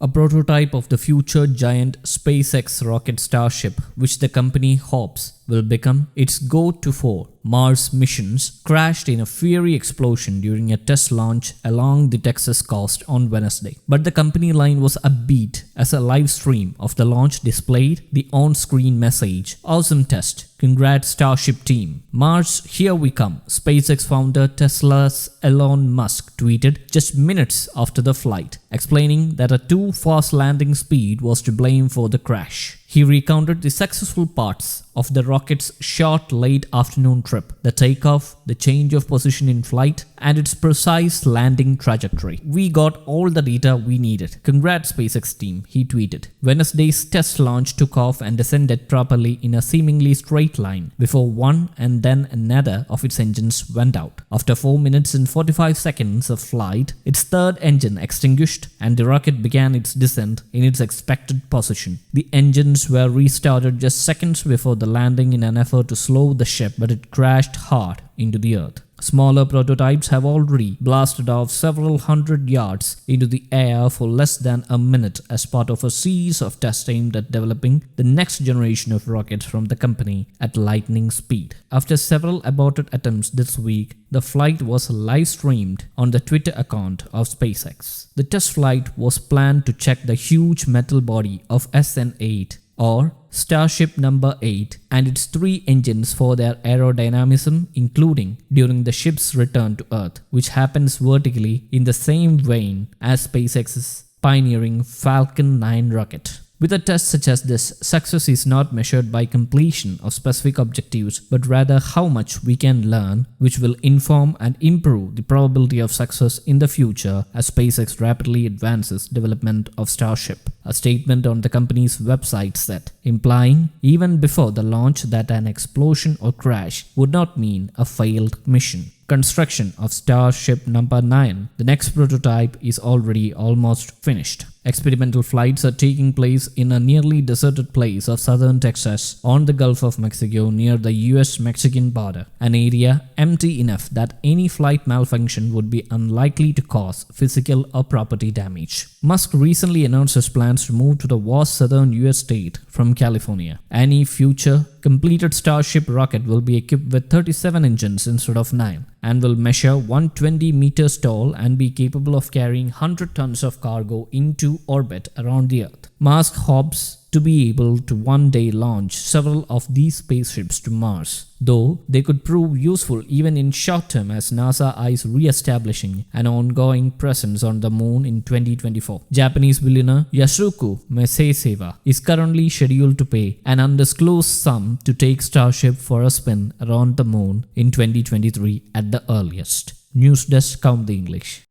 a prototype of the future giant SpaceX rocket Starship, which the company hopes will become its go-to for Mars missions, crashed in a fiery explosion during a test launch along the Texas coast on Wednesday. But the company line was upbeat as a live stream of the launch displayed the on-screen message, "Awesome test. Congrats Starship team. Mars, here we come," SpaceX founder Tesla's Elon Musk tweeted just minutes after the flight, explaining that a too fast landing speed was to blame for the crash. He recounted the successful parts of the rocket's short late afternoon trip, the takeoff, the change of position in flight, and its precise landing trajectory. "We got all the data we needed. Congrats SpaceX team," he tweeted. Wednesday's test launch took off and descended properly in a seemingly straight line before one and then another of its engines went out. After 4 minutes and 45 seconds of flight, its third engine extinguished and the rocket began its descent in its expected position. The engines were restarted just seconds before the landing in an effort to slow the ship, but it crashed hard into the earth. Smaller prototypes have already blasted off several hundred yards into the air for less than a minute as part of a series of tests aimed at developing the next generation of rockets from the company at lightning speed. After several aborted attempts this week, the flight was live streamed on the Twitter account of SpaceX. The test flight was planned to check the huge metal body of SN8 or Starship number 8 and its 3 engines for their aerodynamism, including during the ship's return to Earth, which happens vertically in the same vein as SpaceX's pioneering Falcon 9 rocket. With a test such as this, success is not measured by completion of specific objectives, but rather how much we can learn, which will inform and improve the probability of success in the future as SpaceX rapidly advances development of Starship. A statement on the company's website said, implying even before the launch that an explosion or crash would not mean a failed mission. Construction of Starship number 9, the next prototype, is already almost finished. Experimental flights are taking place in a nearly deserted place of southern Texas on the Gulf of Mexico near the US-Mexican border, an area empty enough that any flight malfunction would be unlikely to cause physical or property damage. Musk recently announced his plans to move to the vast southern US state from California. Any future completed Starship rocket will be equipped with 37 engines instead of 9 and will measure 120 meters tall and be capable of carrying 100 tons of cargo into orbit around the Earth. Musk hopes to be able to one day launch several of these spaceships to Mars, though they could prove useful even in short term as NASA eyes re-establishing an ongoing presence on the moon in 2024. Japanese billionaire Yasuko Meiseiwa is currently scheduled to pay an undisclosed sum to take Starship for a spin around the moon in 2023 at the earliest. News Desk, Count the English.